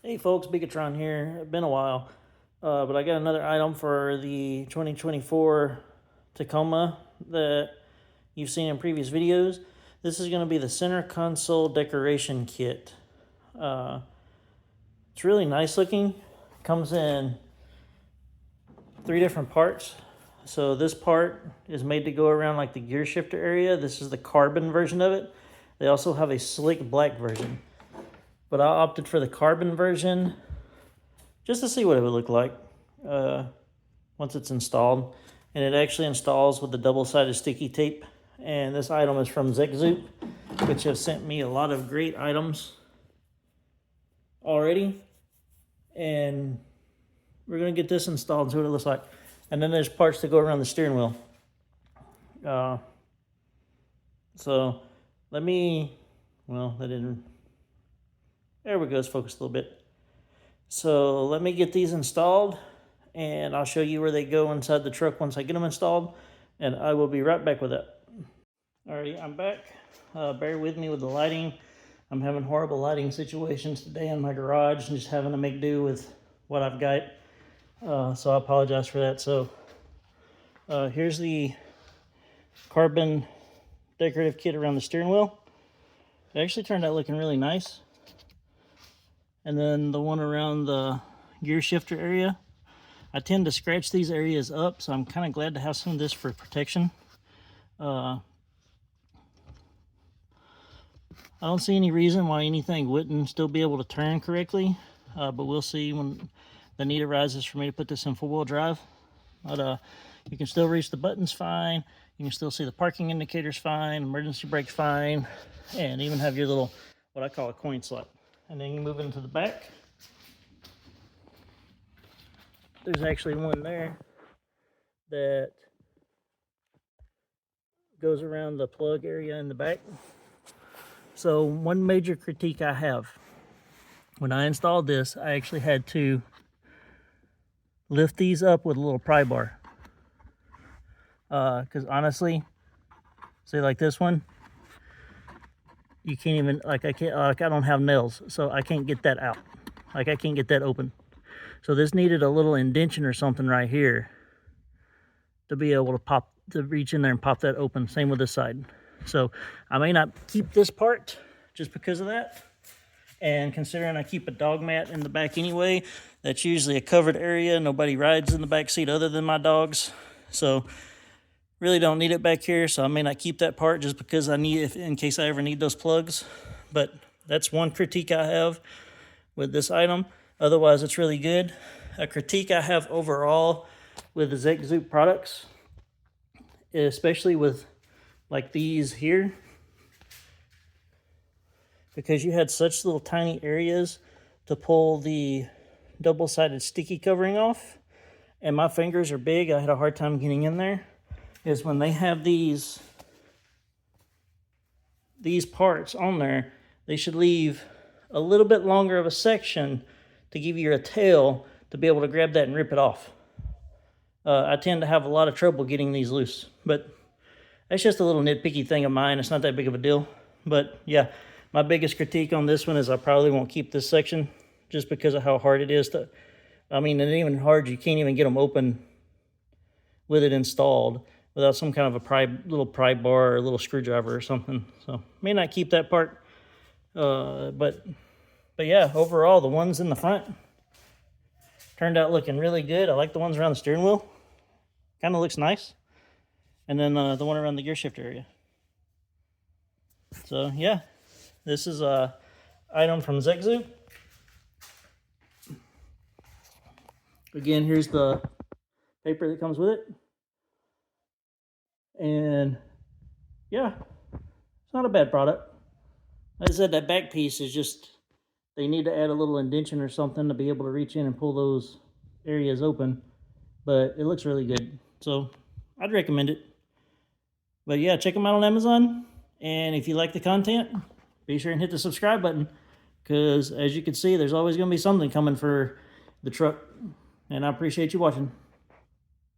Hey folks, Beakatron here. It's been a while, but I got another item for the 2024 Tacoma that you've seen in previous videos. This is going to be the center console decoration kit. It's really nice looking. Comes in 3 different parts. So this part is made to go around like the gear shifter area. This is the carbon version of it. They also have a slick black version, but I opted for the carbon version just to see what it would look like once it's installed. And it actually installs with the double-sided sticky tape. And this item is from Zekzoop, which have sent me a lot of great items already. And we're going to get this installed and see what it looks like. And then there's parts to go around the steering wheel. So let me, well, that didn't, there we go, it's focused a little bit. So let me get these installed and I'll show you where they go inside the truck once I get them installed, and I will be right back with that. Alrighty, I'm back. Bear with me with the lighting. I'm having horrible lighting situations today in my garage and just having to make do with what I've got. So I apologize for that. So here's the carbon decorative kit around the steering wheel. It actually turned out looking really nice. And then the one around the gear shifter area. I tend to scratch these areas up, so I'm kind of glad to have some of this for protection. I don't see any reason why anything wouldn't still be able to turn correctly, but we'll see when the need arises for me to put this in four-wheel drive. But you can still reach the buttons fine. You can still see the parking indicators fine, emergency brakes fine, and even have your little, what I call a coin slot. And then you move into the back. There's actually one there that goes around the plug area in the back. So one major critique I have, when I installed this, I actually had to lift these up with a little pry bar. Because honestly, say like this one, you can't even, like I don't have nails, so I can't get that out. Like I can't get that open. So this needed a little indention or something right here to be able to reach in there and pop that open. Same with this side. So I may not keep this part just because of that. And considering I keep a dog mat in the back anyway, that's usually a covered area. Nobody rides in the back seat other than my dogs. So really don't need it back here. So I may not keep that part just because I need it in case I ever need those plugs. But that's one critique I have with this item. Otherwise, it's really good. A critique I have overall with the Zekzoop products, especially with like these here, because you had such little tiny areas to pull the double-sided sticky covering off, and my fingers are big, I had a hard time getting in there, is when they have these parts on there, they should leave a little bit longer of a section to give you a tail to be able to grab that and rip it off. I tend to have a lot of trouble getting these loose, but that's just a little nitpicky thing of mine. It's not that big of a deal. But yeah, my biggest critique on this one is I probably won't keep this section just because of how hard it is to, I mean, and even hard, you can't even get them open with it installed without some kind of a little pry bar or a little screwdriver or something. So may not keep that part, but yeah, overall, the ones in the front turned out looking really good. I like the ones around the steering wheel. Kind of looks nice. And then the one around the gear shifter area. So yeah, this is a item from Zekzoop. Again, here's the paper that comes with it. And yeah, it's not a bad product. Like I said, that back piece is just, they need to add a little indention or something to be able to reach in and pull those areas open. But it looks really good. So I'd recommend it. But yeah, check them out on Amazon. And if you like the content, be sure and hit the subscribe button. Because as you can see, there's always going to be something coming for the truck. And I appreciate you watching.